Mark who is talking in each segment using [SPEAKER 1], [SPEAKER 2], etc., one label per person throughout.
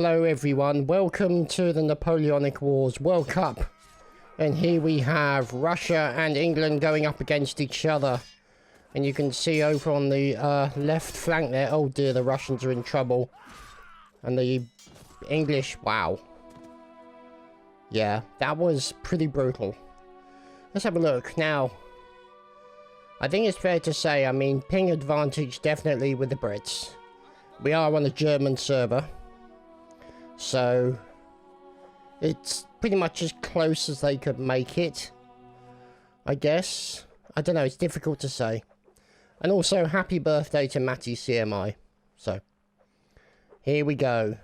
[SPEAKER 1] Hello everyone, welcome to the Napoleonic Wars World Cup. And here we have Russia and England going up against each other. And you can see over on the left flank there, oh dear, the Russians are in trouble. And the English, wow. Yeah, that was pretty brutal. Let's have a look. Now, I think it's fair to say, I mean, ping advantage definitely with the Brits. We are on a German server. So, it's pretty much as close as they could make it, I guess. I don't know, it's difficult to say. And also, happy birthday to Matty CMI. So, here we go.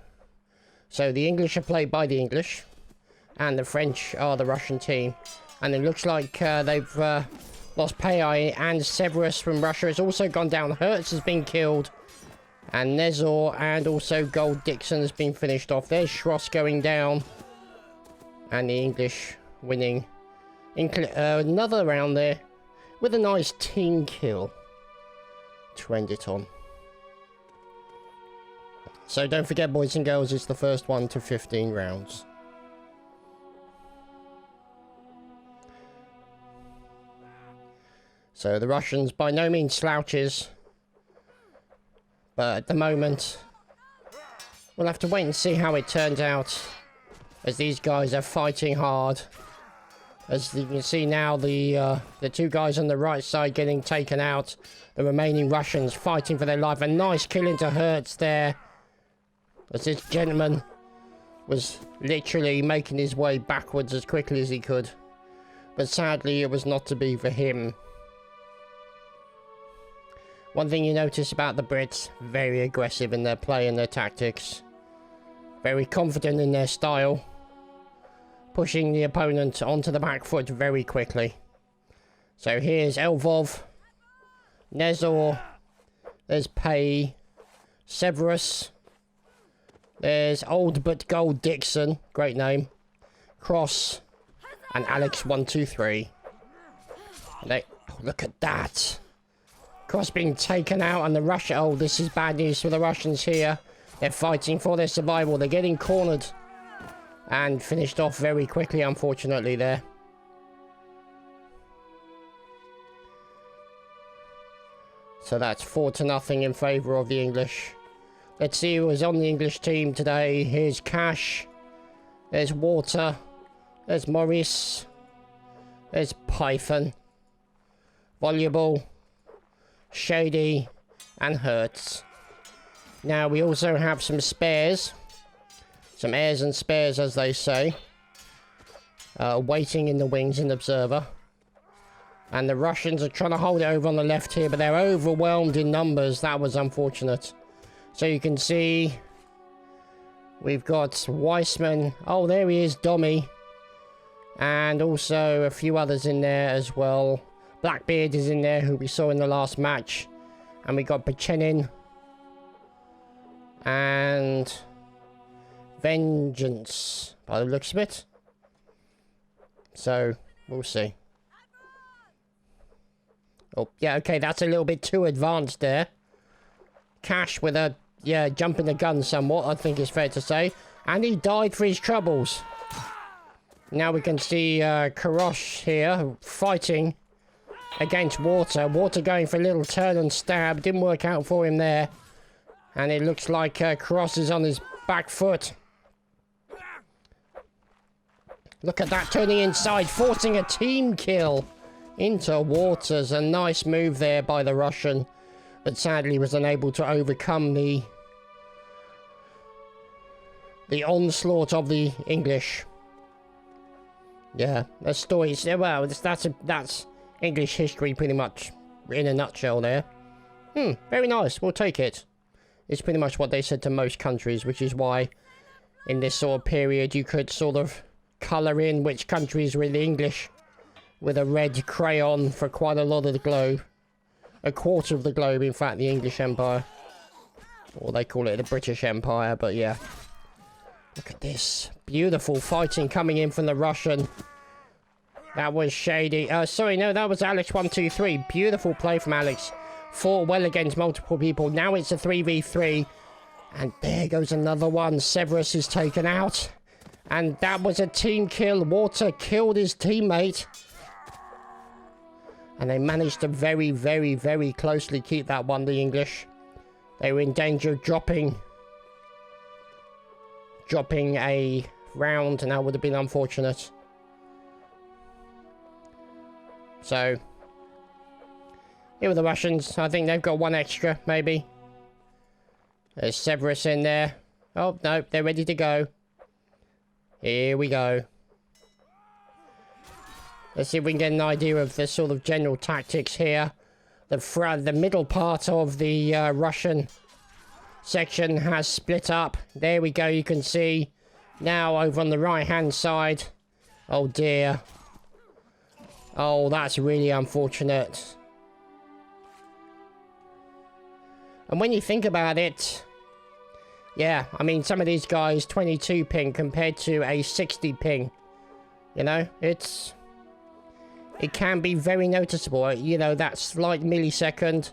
[SPEAKER 1] So, the English are played by the English, and the French are the Russian team. And it looks like they've lost Pei and Severus from Russia has also gone down. Hertz has been killed. And Nezor and also Gold Dixon has been finished off. There's Schross going down. And the English winning. Another round there with a nice team kill to end it on. So don't forget, boys and girls, it's the first one to 15 rounds. So the Russians by no means slouches. But at the moment, we'll have to wait and see how it turns out. As these guys are fighting hard. As you can see now, the two guys on the right side getting taken out. The remaining Russians fighting for their life. A nice kill into Hertz there. As this gentleman was literally making his way backwards as quickly as he could. But sadly, it was not to be for him. One thing you notice about the Brits, very aggressive in their play and their tactics. Very confident in their style. Pushing the opponent onto the back foot very quickly. So here's Elvov. Nezor. There's Pei. Severus. There's Old But Gold Dixon. Great name. Cross. And Alex 123. Look at that. Cross being taken out and the Russia... Oh, this is bad news for the Russians here. They're fighting for their survival. They're getting cornered. And finished off very quickly, unfortunately, there. So that's 4-0 in favour of the English. Let's see who is on the English team today. Here's Cash. There's Water. There's Maurice. There's Python. Voluble. Shady and Hertz. Now we also have some spares. Some heirs and spares, as they say. Waiting in the wings in Observer. And the Russians are trying to hold it over on the left here, but they're overwhelmed in numbers. That was unfortunate. So you can see we've got Weissman. Oh, there he is, Domi. And also a few others in there as well. Blackbeard is in there, who we saw in the last match. And we got Pechenin. And Vengeance, by the looks of it. So, we'll see. Oh, yeah, okay, that's a little bit too advanced there. Cash with a, yeah, jumping the gun somewhat, I think it's fair to say. And he died for his troubles. Now we can see Karosh here, fighting against Water. Water going for a little turn and stab. Didn't work out for him there. And it looks like Cross is on his back foot. Look at that, turning inside, forcing a team kill into Waters. A nice move there by the Russian. But sadly was unable to overcome the onslaught of the English. Yeah, the story is, well, that's English history pretty much in a nutshell there. Very nice, we'll take it. It's pretty much what they said to most countries, which is why in this sort of period you could sort of colour in which countries were the English with a red crayon for quite a lot of the globe. A quarter of the globe, in fact, the English Empire. Or they call it the British Empire, but yeah. Look at this. Beautiful fighting coming in from the Russian. That was Shady. Sorry, no, that was Alex 123. Beautiful play from Alex. Fought well against multiple people. Now it's a 3v3. And there goes another one. Severus is taken out. And that was a team kill. Water killed his teammate. And they managed to very, very, very closely keep that one, the English. They were in danger of dropping a round, and that would have been unfortunate. So, here were the Russians. I think they've got one extra, maybe. There's Severus in there. Oh, no, they're ready to go. Here we go. Let's see if we can get an idea of the sort of general tactics here. The middle part of the Russian section has split up. There we go, you can see. Now over on the right-hand side. Oh dear. Oh, that's really unfortunate. And when you think about it, yeah, I mean, some of these guys, 22 ping compared to a 60 ping. You know, it can be very noticeable. You know, that slight millisecond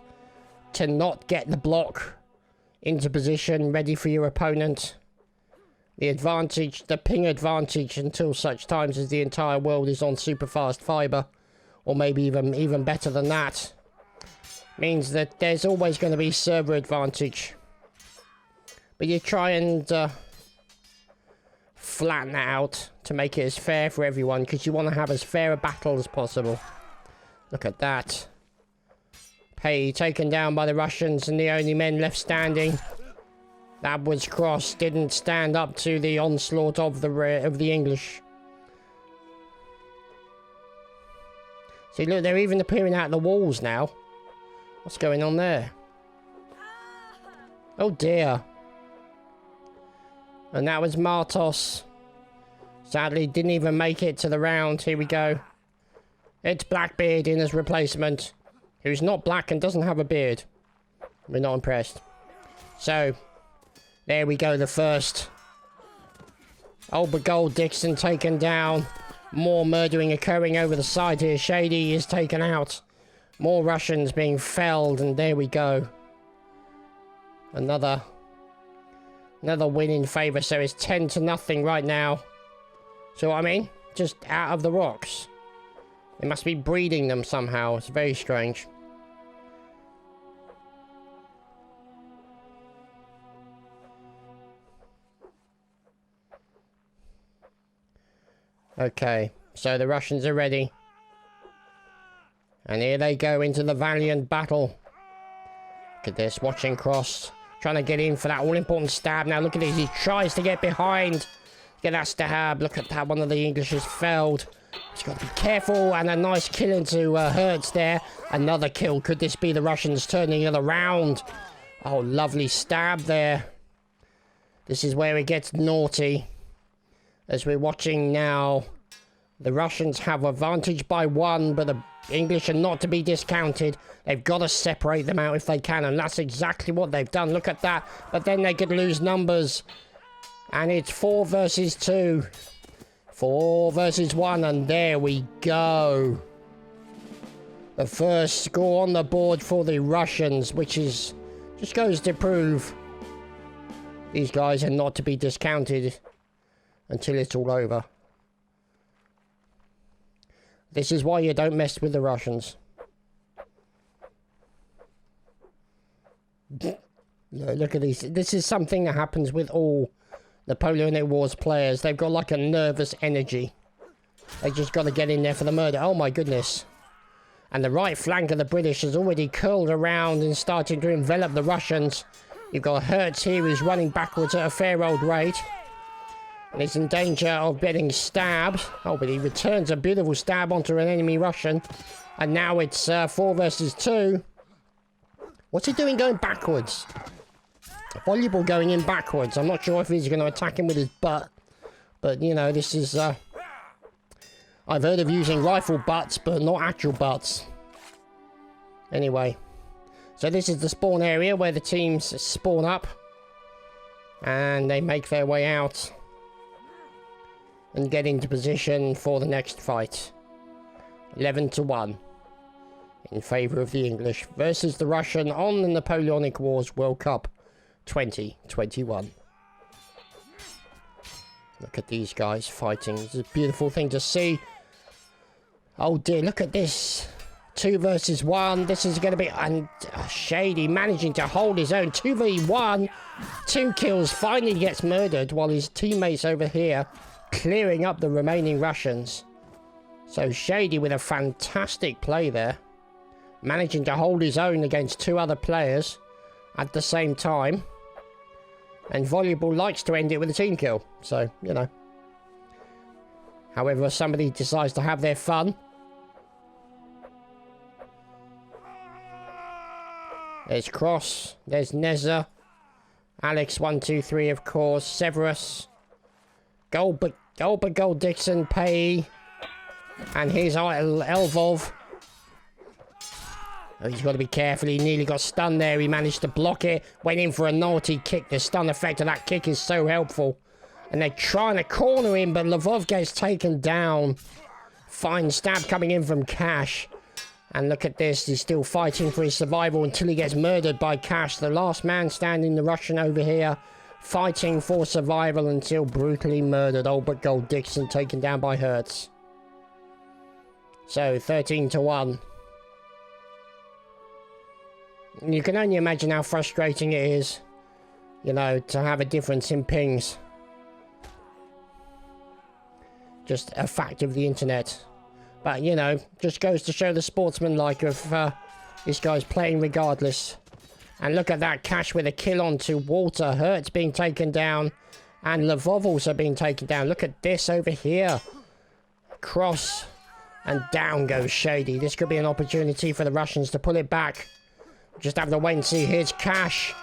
[SPEAKER 1] to not get the block into position ready for your opponent. The advantage, the ping advantage until such times as the entire world is on super fast fiber, or maybe even better than that, means that there's always going to be server advantage. But you try and flatten that out to make it as fair for everyone, because you want to have as fair a battle as possible. Look at that. Pei taken down by the Russians, and the only men left standing. That was Cross, didn't stand up to the onslaught of the English. See, look, they're even appearing out of the walls now. What's going on there? Oh dear. And that was Martos. Sadly, didn't even make it to the round. Here we go. It's Blackbeard in as replacement, who's not black and doesn't have a beard. We're not impressed. So, there we go, the first. Albert Gold Dixon taken down. More murdering occurring over the side here. Shady is taken out. More Russians being felled, and there we go. Another win in favour, so it's 10-0 right now. So I mean, just out of the rocks. They must be breeding them somehow. It's very strange. Okay, so the Russians are ready. And here they go into the valiant battle. Look at this, watching Cross. Trying to get in for that all-important stab. Now look at this, he tries to get behind. Get that stab. Look at that, one of the English has failed. He's got to be careful, and a nice kill into Hertz there. Another kill. Could this be the Russians turning it around? Oh, lovely stab there. This is where it gets naughty. As we're watching now, the Russians have advantage by 1, but the English are not to be discounted. They've got to separate them out if they can, and that's exactly what they've done. Look at that. But then they could lose numbers. And it's 4 versus 2. 4 versus 1, and there we go. The first score on the board for the Russians, which is just goes to prove these guys are not to be discounted until it's all over. This is why you don't mess with the Russians. Look at these. This is something that happens with all Napoleonic Wars players. They've got like a nervous energy. They just got to get in there for the murder. Oh my goodness. And the right flank of the British has already curled around and starting to envelop the Russians. You've got Hertz here who's running backwards at a fair old rate. And he's in danger of getting stabbed. Oh, but he returns a beautiful stab onto an enemy Russian. And now it's 4 versus 2. What's he doing going backwards? Volleyball going in backwards. I'm not sure if he's going to attack him with his butt. But, you know, this is... I've heard of using rifle butts, but not actual butts. Anyway. So this is the spawn area where the teams spawn up. And they make their way out. And get into position for the next fight. 11-1. In favour of the English versus the Russian on the Napoleonic Wars World Cup 2021. Look at these guys fighting. It's a beautiful thing to see. Oh dear, look at this. 2 versus 1. This is going to be... And Shady managing to hold his own. 2v1. 2 kills. Finally gets murdered while his teammates over here clearing up the remaining Russians. So Shady with a fantastic play there. Managing to hold his own against 2 other players at the same time. And Volleyball likes to end it with a team kill. So, you know. However, somebody decides to have their fun. There's Cross. There's Neza. Alex 123, of course. Severus. Goldberg, Dixon, Pay. And here's Elvov. Oh, he's got to be careful. He nearly got stunned there. He managed to block it. Went in for a naughty kick. The stun effect of that kick is so helpful. And they're trying to corner him, but Lvov gets taken down. Fine stab coming in from Cash. And look at this. He's still fighting for his survival until he gets murdered by Cash. The last man standing, the Russian over here, fighting for survival until brutally murdered. Albert Gold Dixon taken down by Hertz. So, 13-1. You can only imagine how frustrating it is, you know, to have a difference in pings. Just a fact of the internet. But, you know, just goes to show the sportsmanlike of this guy's playing regardless. And look at that, Cash with a kill onto Walter. Hertz being taken down. And Lvov also being taken down. Look at this over here. Cross. And down goes Shady. This could be an opportunity for the Russians to pull it back. Just have to wait and see. Here's Cash.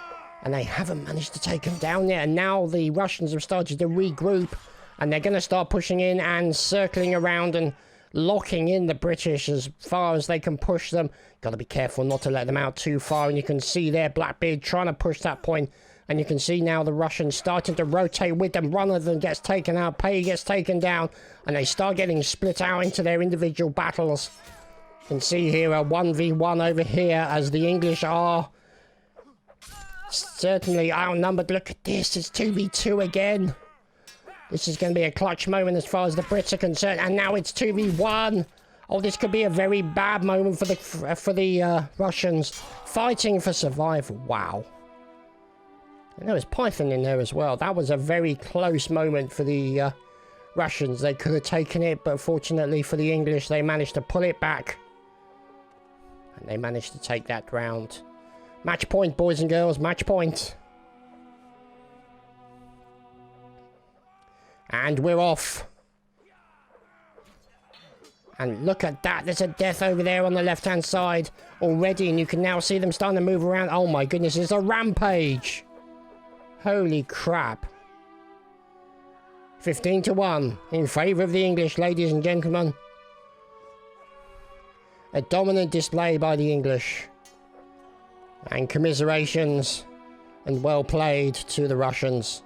[SPEAKER 1] And they haven't managed to take him down yet. And now the Russians have started to regroup. And they're going to start pushing in and circling around and locking in the British as far as they can push them. Got to be careful not to let them out too far. And you can see there Blackbeard trying to push that point. And you can see now the Russians starting to rotate with them. One of them gets taken out. Pei gets taken down. And they start getting split out into their individual battles. You can see here a 1v1 over here as the English are certainly outnumbered. Look at this. It's 2v2 again. This is going to be a clutch moment as far as the Brits are concerned. And now it's 2v1. Oh, this could be a very bad moment for the Russians fighting for survival. Wow. And there was Python in there as well. That was a very close moment for the Russians. They could have taken it, but fortunately for the English, they managed to pull it back. And they managed to take that round. Match point, boys and girls. Match point. And we're off. And look at that. There's a death over there on the left-hand side already. And you can now see them starting to move around. Oh my goodness, it's a rampage. Holy crap. 15-1 in favour of the English, ladies and gentlemen. A dominant display by the English. And commiserations and well played to the Russians.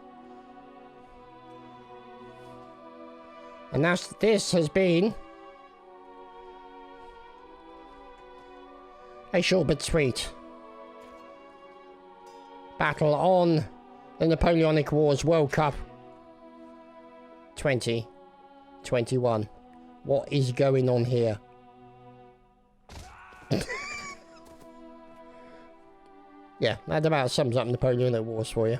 [SPEAKER 1] And this has been a short but sweet battle on the Napoleonic Wars World Cup 2021. What is going on here? Yeah, that about sums up Napoleonic Wars for you.